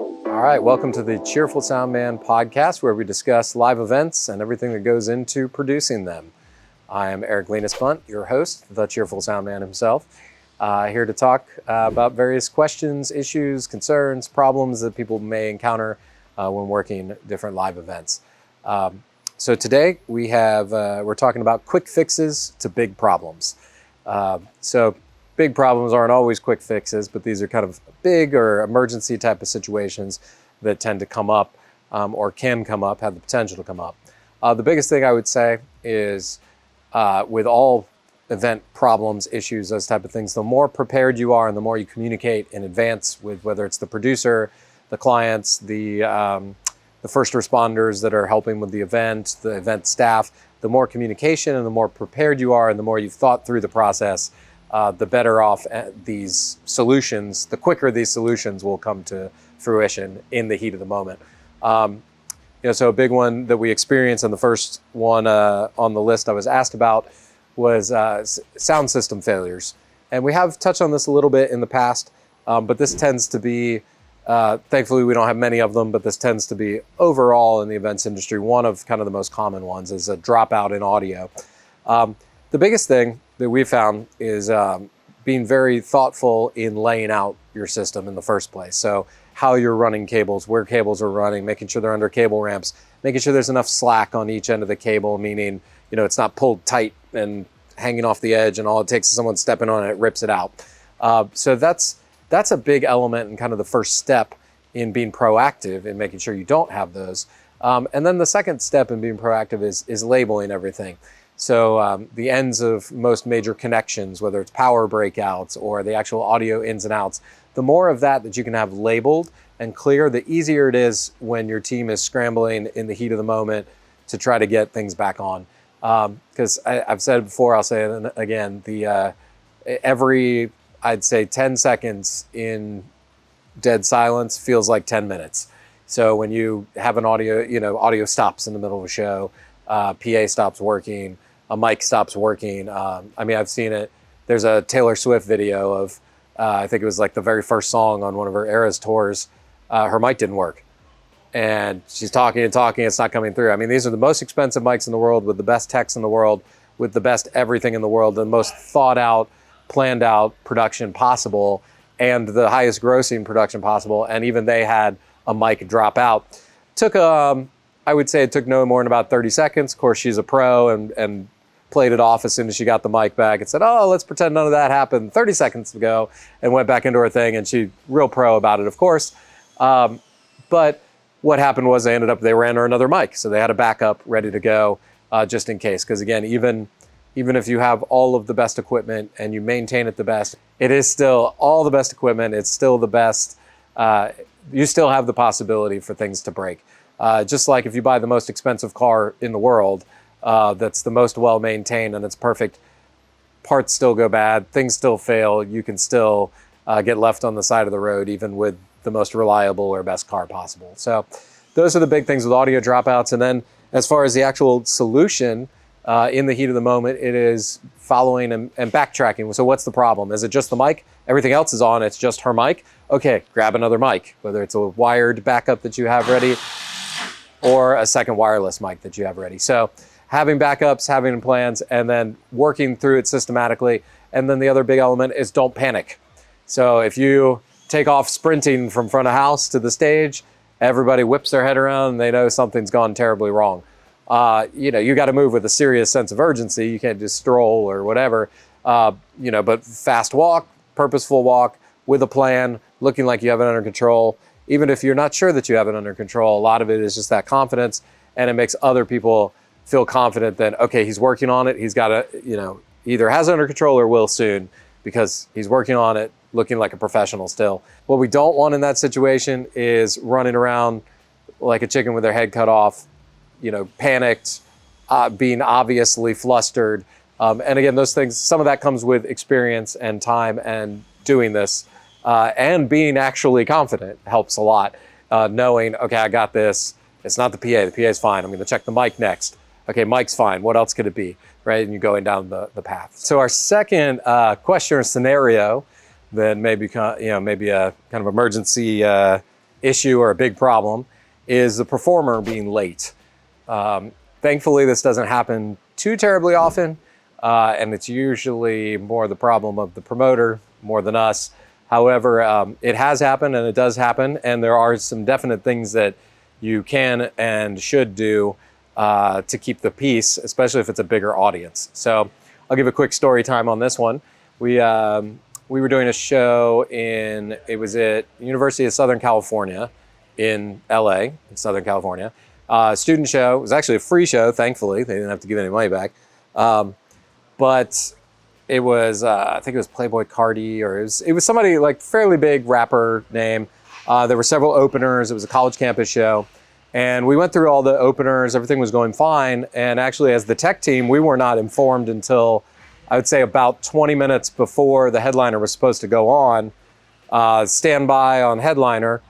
All right, welcome to the Cheerful Soundman podcast, where we discuss live events and everything that goes into producing them. I am Eric Linus-Bunt, your host, the Cheerful Soundman himself, here to talk about various questions, issues, concerns, problems that people may encounter when working different live events. So today we're talking about quick fixes to big problems. So big problems aren't always quick fixes, but these are kind of big or emergency type of situations that tend to come up or can come up, have the potential to come up. The biggest thing I would say is with all event problems, issues, those type of things, the more prepared you are and the more you communicate in advance with whether it's the producer, the clients, the first responders that are helping with the event staff, the more communication and the more prepared you are and the more you've thought through the process, the better off these solutions, the quicker these solutions will come to fruition in the heat of the moment. So a big one that we experienced, and the first one on the list I was asked about, was sound system failures. And we have touched on this a little bit in the past, but this tends to be, thankfully we don't have many of them, but this tends to be overall in the events industry, one of kind of the most common ones is a dropout in audio. The biggest thing that we found is being very thoughtful in laying out your system in the first place. So how you're running cables, where cables are running, making sure they're under cable ramps, making sure there's enough slack on each end of the cable, meaning, it's not pulled tight and hanging off the edge and all it takes is someone stepping on it, it rips it out. So that's a big element and kind of the first step in being proactive in making sure you don't have those. And then the second step in being proactive is labeling everything. So the ends of most major connections, whether it's power breakouts or the actual audio ins and outs, the more of that you can have labeled and clear, the easier it is when your team is scrambling in the heat of the moment to try to get things back on. Because I've said it before, I'll say it again, every, I'd say 10 seconds in dead silence feels like 10 minutes. So when you have an audio stops in the middle of a show, PA stops working, a mic stops working. I've seen it. There's a Taylor Swift video of, I think it was like the very first song on one of her Eras tours. Her mic didn't work. And she's talking and talking, it's not coming through. These are the most expensive mics in the world with the best techs in the world, with the best everything in the world, the most thought out, planned out production possible, and the highest grossing production possible. And even they had a mic drop out. I would say it took no more than about 30 seconds. Of course, she's a pro and played it off as soon as she got the mic back and said, let's pretend none of that happened 30 seconds ago, and went back into her thing, and she real pro about it, of course. But what happened was they ran her another mic. So they had a backup ready to go just in case. Because again, even if you have all of the best equipment and you maintain it the best, it is still all the best equipment. It's still the best. You still have the possibility for things to break. Just like if you buy the most expensive car in the world, that's the most well-maintained and it's perfect, parts still go bad, things still fail, you can still get left on the side of the road even with the most reliable or best car possible. So those are the big things with audio dropouts. And then as far as the actual solution in the heat of the moment, it is following and backtracking. So what's the problem? Is it just the mic? Everything else is on, it's just her mic? Okay, grab another mic, whether it's a wired backup that you have ready or a second wireless mic that you have ready. So having backups, having plans, and then working through it systematically. And then the other big element is don't panic. So if you take off sprinting from front of house to the stage, everybody whips their head around and they know something's gone terribly wrong. You got to move with a serious sense of urgency. You can't just stroll or whatever, but fast walk, purposeful walk with a plan, looking like you have it under control. Even if you're not sure that you have it under control, a lot of it is just that confidence, and it makes other people feel confident that, okay, he's working on it. He's got to, either has it under control or will soon because he's working on it, looking like a professional still. What we don't want in that situation is running around like a chicken with their head cut off, panicked, being obviously flustered. And again, those things, some of that comes with experience and time and doing this. And being actually confident helps a lot. Knowing, okay, I got this. It's not the PA. The PA is fine. I'm going to check the mic next. Okay, mic's fine. What else could it be? Right? And you're going down the path. So our second question or scenario that maybe a kind of emergency issue or a big problem is the performer being late. Thankfully, this doesn't happen too terribly often, and it's usually more the problem of the promoter more than us. However, it has happened and it does happen, and there are some definite things that you can and should do to keep the peace, especially if it's a bigger audience. So I'll give a quick story time on this one. We were doing a show it was at University of Southern California in LA, in Southern California. Student show. It was actually a free show, thankfully. They didn't have to give any money back. But it was, I think it was Playboy Cardi, or it was somebody like fairly big rapper name. There were several openers. It was a college campus show. And we went through all the openers. Everything was going fine. And actually, as the tech team, we were not informed until, I would say, about 20 minutes before the headliner was supposed to go on, standby on headliner.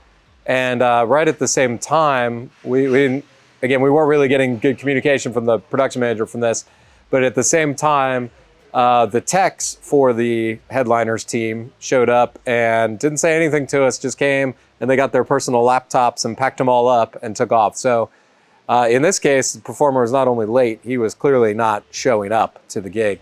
And right at the same time, we didn't, again, we weren't really getting good communication from the production manager from this, but at the same time, the techs for the headliners team showed up and didn't say anything to us, just came and they got their personal laptops and packed them all up and took off. So in this case, the performer was not only late, he was clearly not showing up to the gig.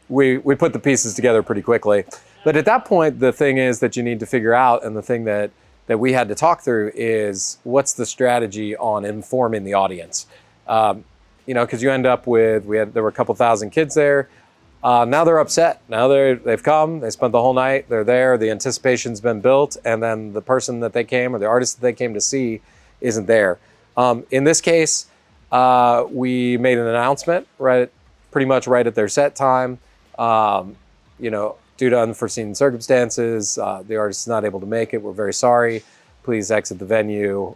We put the pieces together pretty quickly. But at that point, the thing is that you need to figure out, and the thing that we had to talk through is what's the strategy on informing the audience? Because you end up with, there were a couple thousand kids there. Now they're upset. Now they've come, they spent the whole night, they're there, the anticipation's been built, and then the person that they came, or the artist that they came to see, isn't there. In this case, we made an announcement pretty much right at their set time. Due to unforeseen circumstances, the artist is not able to make it. We're very sorry. Please exit the venue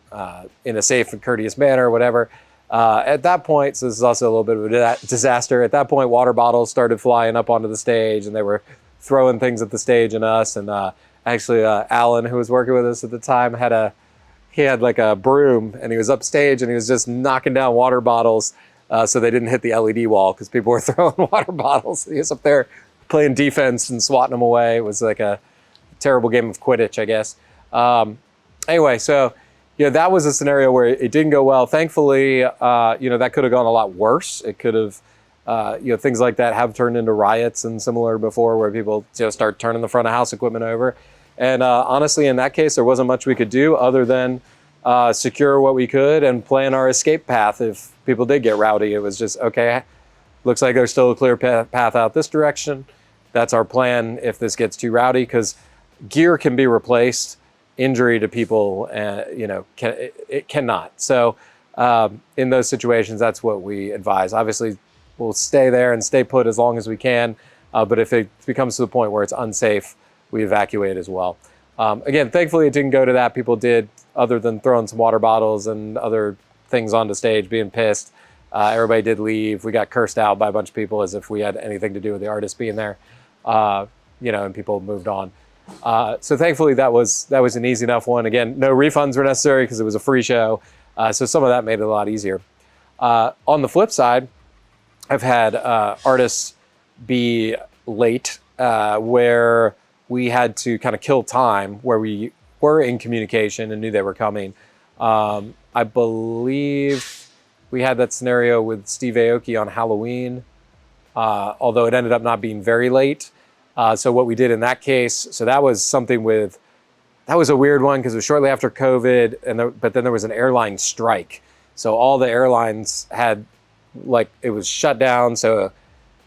in a safe and courteous manner, whatever. At that point, so this is also a little bit of a disaster. At that point, water bottles started flying up onto the stage, and they were throwing things at the stage and us. And actually, Alan, who was working with us at the time, he had like a broom, and he was upstage, and he was just knocking down water bottles so they didn't hit the LED wall because people were throwing water bottles. He was up there playing defense and swatting them away. It was like a terrible game of Quidditch, I guess. Anyway, so that was a scenario where it didn't go well. Thankfully, that could have gone a lot worse. It could have, things like that have turned into riots and similar before, where people start turning the front of house equipment over. And honestly, in that case, there wasn't much we could do other than secure what we could and plan our escape path if people did get rowdy. It was just, okay, looks like there's still a clear path out this direction. That's our plan if this gets too rowdy, because gear can be replaced. Injury to people, it cannot. So in those situations, that's what we advise. Obviously, we'll stay there and stay put as long as we can. But if it becomes to the point where it's unsafe, we evacuate as well. Again, thankfully, it didn't go to that. People did, other than throwing some water bottles and other things onto stage, being pissed. Everybody did leave. We got cursed out by a bunch of people as if we had anything to do with the artist being there, and people moved on. So thankfully that was an easy enough one. Again, no refunds were necessary because it was a free show. So some of that made it a lot easier. On the flip side, I've had artists be late where we had to kind of kill time, where we were in communication and knew they were coming. I believe we had that scenario with Steve Aoki on Halloween, although it ended up not being very late. So what we did in that case, so that was a weird one because it was shortly after COVID, but then there was an airline strike. So all the airlines had, it was shut down. So I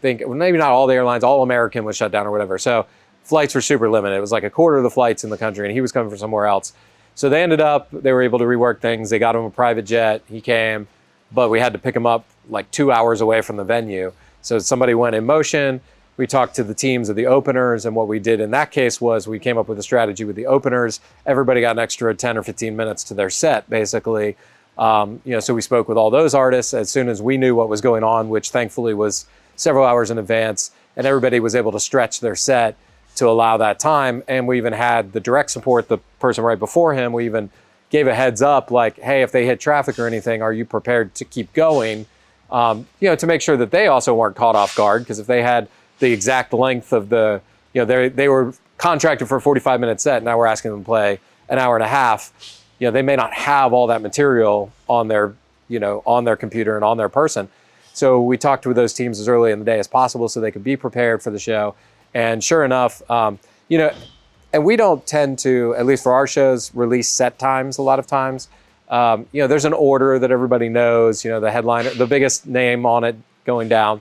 think maybe not all the airlines, all American was shut down or whatever. So flights were super limited. It was like a quarter of the flights in the country, and he was coming from somewhere else. So they were able to rework things. They got him a private jet. He came, but we had to pick him up 2 hours away from the venue. So somebody went in motion. We talked to the teams of the openers, and what we did in that case was we came up with a strategy with the openers. Everybody got an extra 10 or 15 minutes to their set, basically. So we spoke with all those artists as soon as we knew what was going on, which thankfully was several hours in advance, and everybody was able to stretch their set to allow that time. And we even had the direct support, the person right before him, we even gave a heads up, hey, if they hit traffic or anything, are you prepared to keep going? To make sure that they also weren't caught off guard, because if they had the exact length of they were contracted for a 45-minute set. Now we're asking them to play an hour and a half, they may not have all that material on their, on their computer and on their person. So we talked with those teams as early in the day as possible so they could be prepared for the show. And sure enough, and we don't tend to, at least for our shows, release set times a lot of times. There's an order that everybody knows, the headliner, the biggest name on it going down.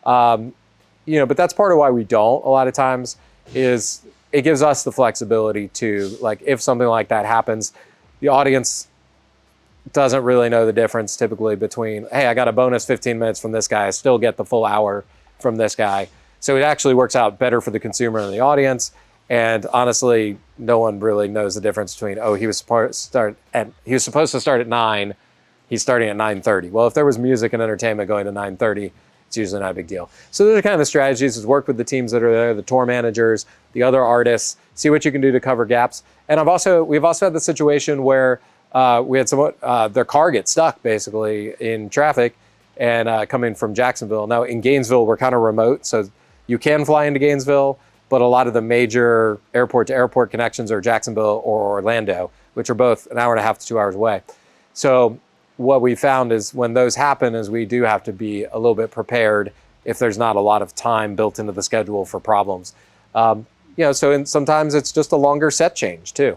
But that's part of why we don't a lot of times is it gives us the flexibility to, like, if something like that happens, the audience doesn't really know the difference typically between, hey, I got a bonus 15 minutes from this guy, I still get the full hour from this guy. So it actually works out better for the consumer and the audience. And honestly, no one really knows the difference between, he was supposed to start at 9, he's starting at 9:30. Well, if there was music and entertainment going to 9:30, it's usually not a big deal. So those are kind of the strategies, is work with the teams that are there, the tour managers, the other artists, see what you can do to cover gaps. And we've also had the situation where we had someone, their car get stuck basically in traffic and coming from Jacksonville. Now in Gainesville, we're kind of remote, so you can fly into Gainesville, but a lot of the major airport to airport connections are Jacksonville or Orlando, which are both an hour and a half to 2 hours away. So what we found is when those happen is we do have to be a little bit prepared if there's not a lot of time built into the schedule for problems. Sometimes it's just a longer set change too.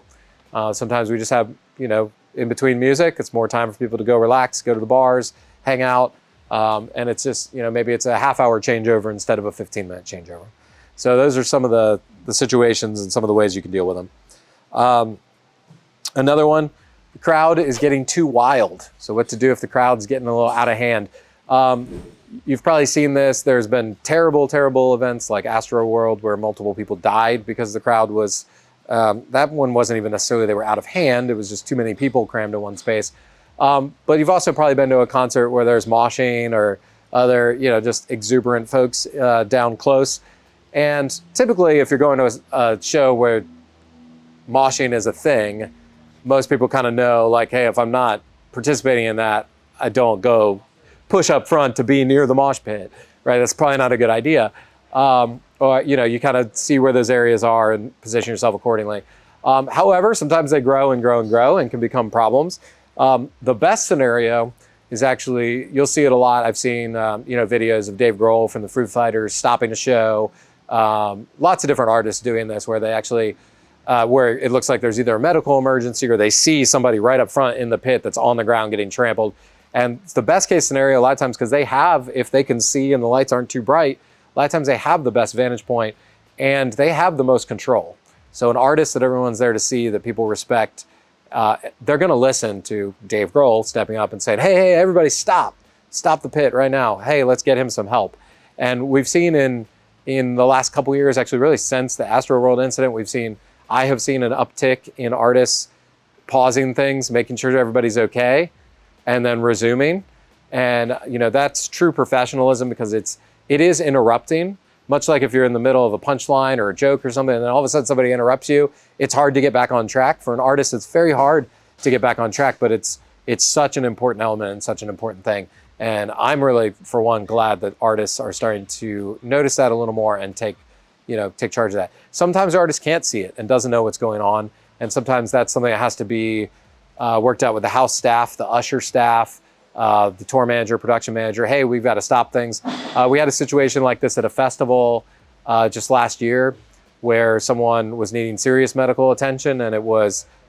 Sometimes we just have, in between music, it's more time for people to go relax, go to the bars, hang out. And it's just, maybe it's a half-hour changeover instead of a 15-minute changeover. So those are some of the situations and some of the ways you can deal with them. Another one, the crowd is getting too wild. So what to do if the crowd's getting a little out of hand. You've probably seen this. There's been terrible, terrible events like Astro World where multiple people died because the crowd was, that one wasn't even necessarily they were out of hand. It was just too many people crammed in one space. But you've also probably been to a concert where there's moshing or other, just exuberant folks down close. And typically, if you're going to a show where moshing is a thing, most people kind of know, like, hey, if I'm not participating in that, I don't go push up front to be near the mosh pit, right? That's probably not a good idea. Or, you kind of see where those areas are and position yourself accordingly. However, sometimes they grow and grow and grow and can become problems. The best scenario is actually, you'll see it a lot. I've seen, videos of Dave Grohl from the Foo Fighters stopping a show. Lots of different artists doing this where they actually, where it looks like there's either a medical emergency or they see somebody right up front in the pit that's on the ground getting trampled. And it's the best case scenario a lot of times because they have, if they can see and the lights aren't too bright, a lot of times they have the best vantage point and they have the most control. So an artist that everyone's there to see, that people respect, they're going to listen to Dave Grohl stepping up and saying, hey, everybody stop the pit right now. Hey, let's get him some help. And we've seen in the last couple of years, actually really since the Astro World incident, I have seen an uptick in artists pausing things, making sure everybody's okay, and then resuming. And, that's true professionalism because it is interrupting, much like if you're in the middle of a punchline or a joke or something, and then all of a sudden somebody interrupts you, it's hard to get back on track. For an artist, it's very hard to get back on track, but it's such an important element and such an important thing. And I'm really, for one, glad that artists are starting to notice that a little more and take charge of that. Sometimes artists can't see it and doesn't know what's going on. And sometimes that's something that has to be worked out with the house staff, the usher staff, the tour manager, production manager. Hey, we've got to stop things. We had a situation like this at a festival just last year where someone was needing serious medical attention, and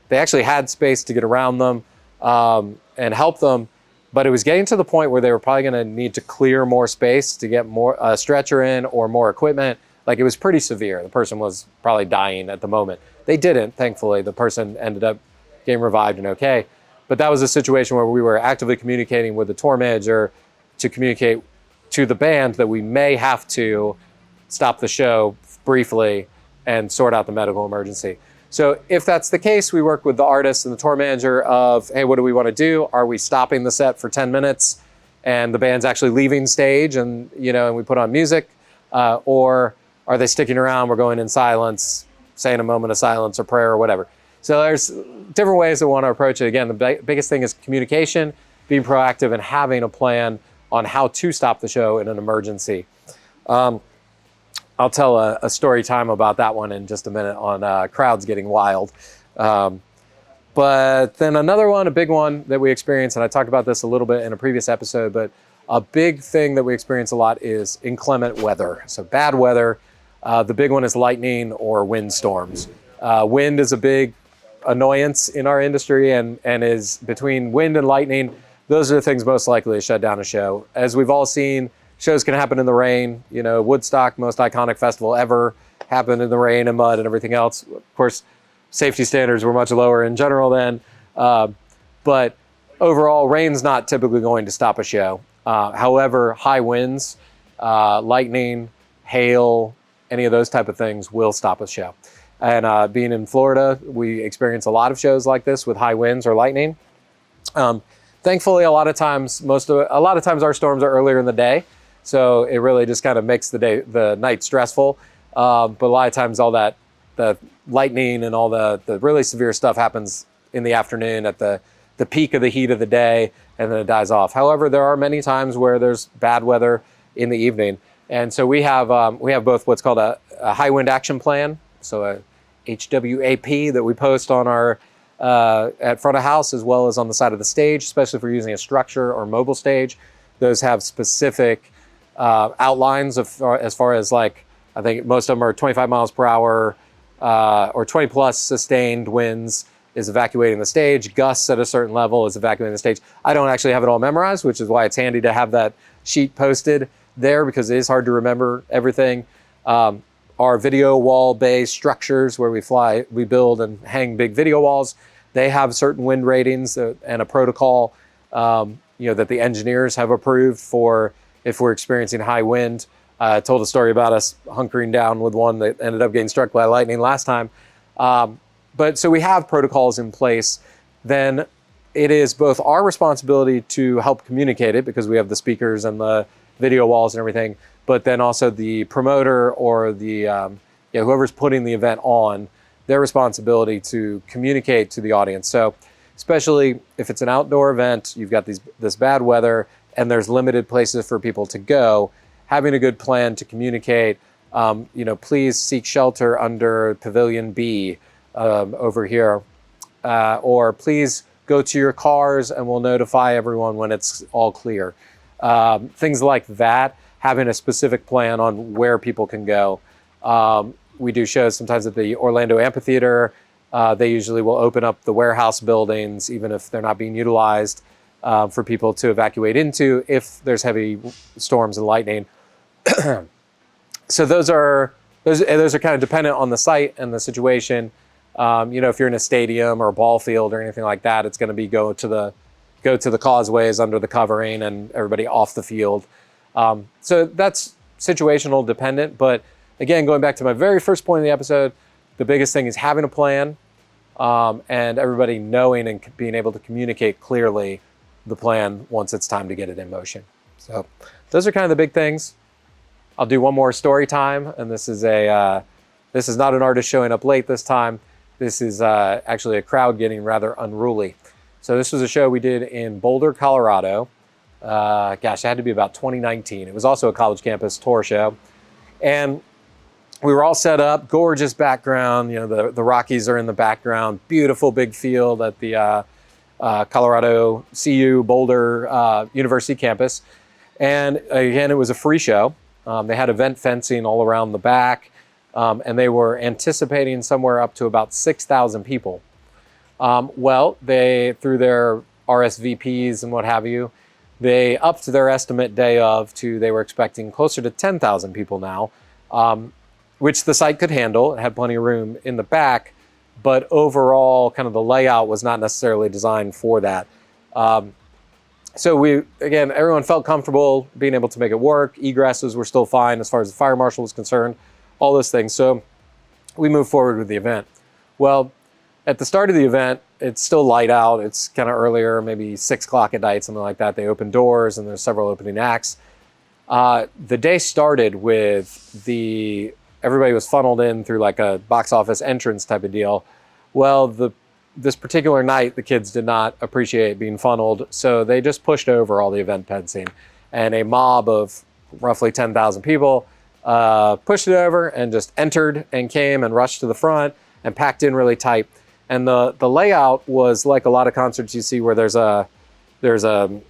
they actually had space to get around them and help them, but it was getting to the point where they were probably going to need to clear more space to get more stretcher in or more equipment. Like, it was pretty severe. The person was probably dying at the moment. They didn't, thankfully. The person ended up getting revived and okay. But that was a situation where we were actively communicating with the tour manager to communicate to the band that we may have to stop the show briefly and sort out the medical emergency. So if that's the case, we work with the artist and the tour manager of, hey, what do we want to do? Are we stopping the set for 10 minutes and the band's actually leaving stage and we put on music? Or are they sticking around? We're going in silence, saying a moment of silence or prayer or whatever. So there's different ways that we want to approach it. Again, the biggest thing is communication, being proactive, and having a plan on how to stop the show in an emergency. I'll tell a story time about that one in just a minute on crowds getting wild. But then another one, a big one that we experience, and I talked about this a little bit in a previous episode, but a big thing that we experience a lot is inclement weather. So bad weather. The big one is lightning or windstorms. Wind is a big annoyance in our industry, and is between wind and lightning, those are the things most likely to shut down a show. As we've all seen, shows can happen in the rain. You know, Woodstock, most iconic festival ever, happened in the rain and mud and everything else. Of course, safety standards were much lower in general then. But overall, rain's not typically going to stop a show. However, high winds, lightning, hail, any of those type of things will stop a show. And being in Florida, we experience a lot of shows like this with high winds or lightning. Thankfully, a lot of times our storms are earlier in the day, so it really just kind of makes the night stressful. But a lot of times, all that the lightning and all the really severe stuff happens in the afternoon at the peak of the heat of the day, and then it dies off. However, there are many times where there's bad weather in the evening, and so we have both what's called a high wind action plan, so a HWAP that we post on our at front of house as well as on the side of the stage, especially if we're using a structure or mobile stage. Those have specific outlines as far as, like, I think most of them are 25 miles per hour or 20 plus sustained winds is evacuating the stage. Gusts at a certain level is evacuating the stage. I don't actually have it all memorized, which is why it's handy to have that sheet posted there, because it is hard to remember everything. Our video wall bay structures where we build and hang big video walls, they have certain wind ratings and a protocol that the engineers have approved for if we're experiencing high wind. I told a story about us hunkering down with one that ended up getting struck by lightning last time. But so we have protocols in place. Then it is both our responsibility to help communicate it, because we have the speakers and the video walls and everything, but then also the promoter or the whoever's putting the event on, their responsibility to communicate to the audience. So especially if it's an outdoor event, you've got this bad weather and there's limited places for people to go, having a good plan to communicate, please seek shelter under Pavilion B over here, or please go to your cars and we'll notify everyone when it's all clear. Things like that, having a specific plan on where people can go. We do shows sometimes at the Orlando Amphitheater. They usually will open up the warehouse buildings, even if they're not being utilized, for people to evacuate into if there's heavy storms and lightning. So those are kind of dependent on the site and the situation. If you're in a stadium or a ball field or anything like that, it's going to be go to the causeways under the covering and everybody off the field. So that's situational dependent. But again, going back to my very first point in the episode, the biggest thing is having a plan, and everybody knowing and being able to communicate clearly the plan once it's time to get it in motion. So those are kind of the big things. I'll do one more story time, and this is not an artist showing up late this time. This is actually a crowd getting rather unruly. So this was a show we did in Boulder, Colorado. It had to be about 2019. It was also a college campus tour show. And we were all set up, gorgeous background. The Rockies are in the background, beautiful big field at the Colorado CU Boulder University campus. And again, it was a free show. They had event fencing all around the back, and they were anticipating somewhere up to about 6,000 people. They, through their RSVPs and what have you, they upped their estimate day of they were expecting closer to 10,000 people now, which the site could handle. It had plenty of room in the back, but overall, kind of the layout was not necessarily designed for that. So everyone felt comfortable being able to make it work. Egresses were still fine as far as the fire marshal was concerned, all those things. So we moved forward with the event. Well, at the start of the event, it's still light out. It's kind of earlier, maybe 6 o'clock at night, something like that. They open doors and there's several opening acts. The day started with everybody was funneled in through like a box office entrance type of deal. Well, this particular night, the kids did not appreciate being funneled, so they just pushed over all the event fencing, and a mob of roughly 10,000 people pushed it over and just entered and came and rushed to the front and packed in really tight. And the layout was like a lot of concerts you see where there's a kind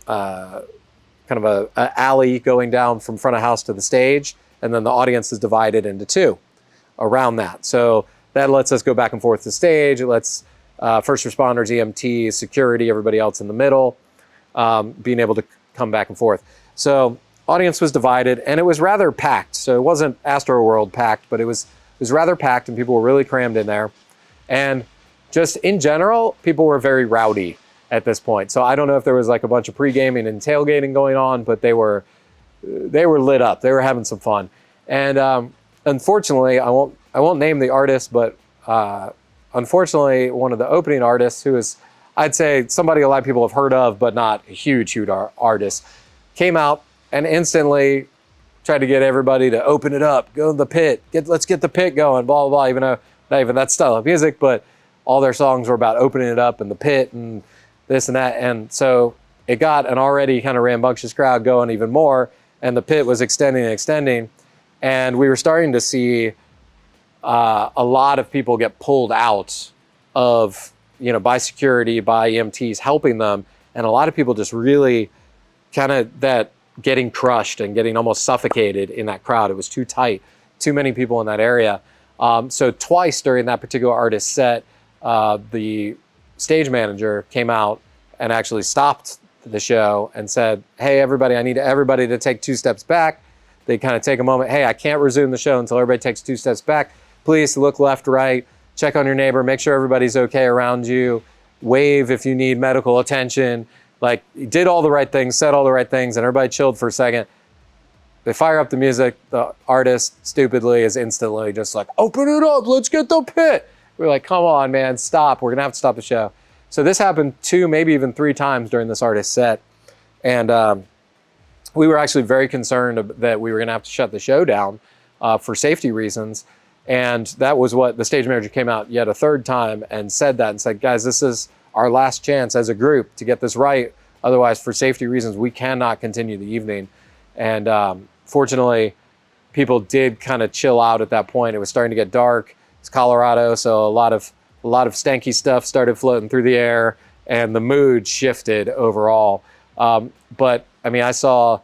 of a alley going down from front of house to the stage, and then the audience is divided into two around that. So that lets us go back and forth to stage. It lets first responders, EMTs, security, everybody else in the middle, being able to come back and forth. So audience was divided, and it was rather packed. So it wasn't Astroworld packed, but it was rather packed, and people were really crammed in there. And just in general, people were very rowdy at this point. So I don't know if there was like a bunch of pre-gaming and tailgating going on, but they were lit up. They were having some fun. And unfortunately, I won't name the artist, but unfortunately, one of the opening artists, who is, I'd say, somebody a lot of people have heard of, but not a huge artist, came out and instantly tried to get everybody to open it up, go to the pit, let's get the pit going, blah, blah, blah, even though not even that style of music, but all their songs were about opening it up in the pit and this and that. And so it got an already kind of rambunctious crowd going even more, and the pit was extending and extending. And we were starting to see a lot of people get pulled out of, by security, by EMTs helping them. And a lot of people just really kind of getting crushed and getting almost suffocated in that crowd. It was too tight, too many people in that area. So twice during that particular artist's set, the stage manager came out and actually stopped the show and said, "Hey, everybody, I need everybody to take 2 steps back." They kind of take a moment. "Hey, I can't resume the show until everybody takes 2 steps back. Please look left, right, check on your neighbor, make sure everybody's okay around you, wave if you need medical attention." Like, he did all the right things, said all the right things, and everybody chilled for a second. They fire up the music. The artist stupidly is instantly just like, "Open it up, let's get the pit." We're like, "Come on, man, stop. We're gonna have to stop the show." So this happened 2, maybe even 3 times during this artist's set. And we were actually very concerned that we were gonna have to shut the show down for safety reasons. And that was what the stage manager came out yet a 3rd time and said, "Guys, this is our last chance as a group to get this right. Otherwise, for safety reasons, we cannot continue the evening." And fortunately, people did kind of chill out at that point. It was starting to get dark. It's Colorado, so a lot of stanky stuff started floating through the air, and the mood shifted overall. But I mean, I saw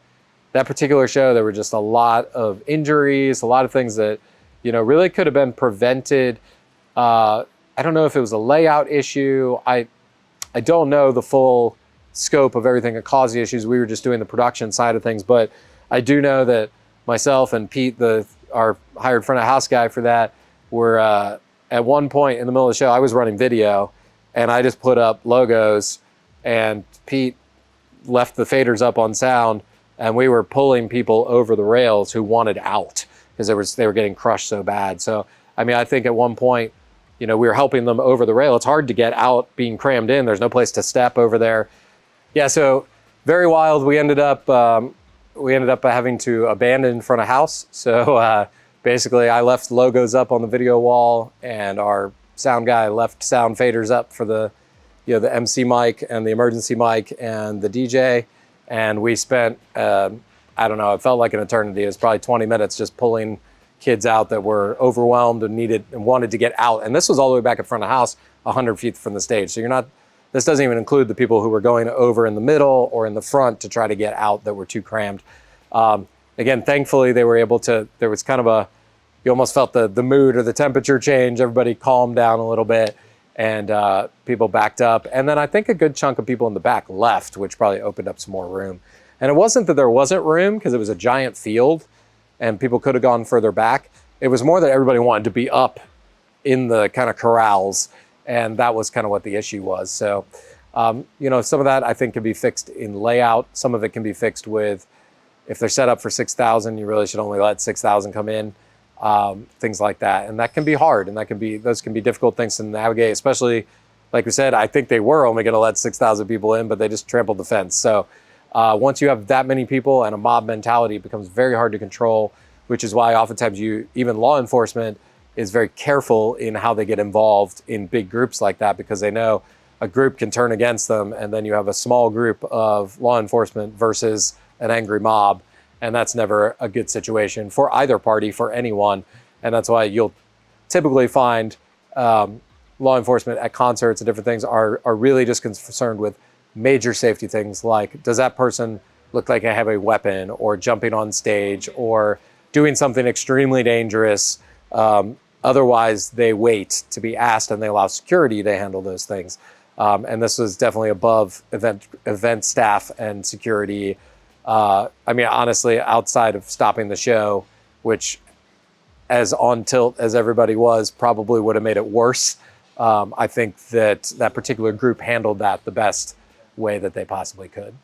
that particular show. There were just a lot of injuries, a lot of things that really could have been prevented. I don't know if it was a layout issue. I don't know the full scope of everything that caused the issues. We were just doing the production side of things, but I do know that myself and Pete, our hired front of house guy for that, were at one point in the middle of the show, I was running video, and I just put up logos, and Pete left the faders up on sound, and we were pulling people over the rails who wanted out because they were getting crushed so bad. So, I mean, I think at one point, we were helping them over the rail. It's hard to get out being crammed in. There's no place to step over there. Yeah, so very wild. We ended up having to abandon front of house. So basically, I left logos up on the video wall, and our sound guy left sound faders up for the MC mic and the emergency mic and the DJ. And we spent, I don't know, it felt like an eternity. It was probably 20 minutes just pulling kids out that were overwhelmed and wanted to get out. And this was all the way back in front of house, 100 feet from the stage. So this doesn't even include the people who were going over in the middle or in the front to try to get out that were too crammed. Again, thankfully they were able to, there was kind of you almost felt the mood or the temperature change. Everybody calmed down a little bit, and people backed up. And then I think a good chunk of people in the back left, which probably opened up some more room. And it wasn't that there wasn't room, because it was a giant field and people could have gone further back. It was more that everybody wanted to be up in the kind of corrals, and that was kind of what the issue was. So, some of that I think can be fixed in layout. Some of it can be fixed with, if they're set up for 6,000, you really should only let 6,000 come in, things like that. And that can be hard, and those can be difficult things to navigate, especially, like we said, I think they were only gonna let 6,000 people in, but they just trampled the fence. So once you have that many people and a mob mentality, it becomes very hard to control, which is why oftentimes even law enforcement is very careful in how they get involved in big groups like that, because they know a group can turn against them, and then you have a small group of law enforcement versus an angry mob, and that's never a good situation for either party, for anyone. And that's why you'll typically find law enforcement at concerts and different things are really just concerned with major safety things like, does that person look like they have a weapon, or jumping on stage, or doing something extremely dangerous? Otherwise, they wait to be asked, and they allow security to handle those things. And this was definitely above event staff and security. I mean, honestly, outside of stopping the show, which, as on tilt as everybody was, probably would have made it worse. I think that particular group handled that the best way that they possibly could.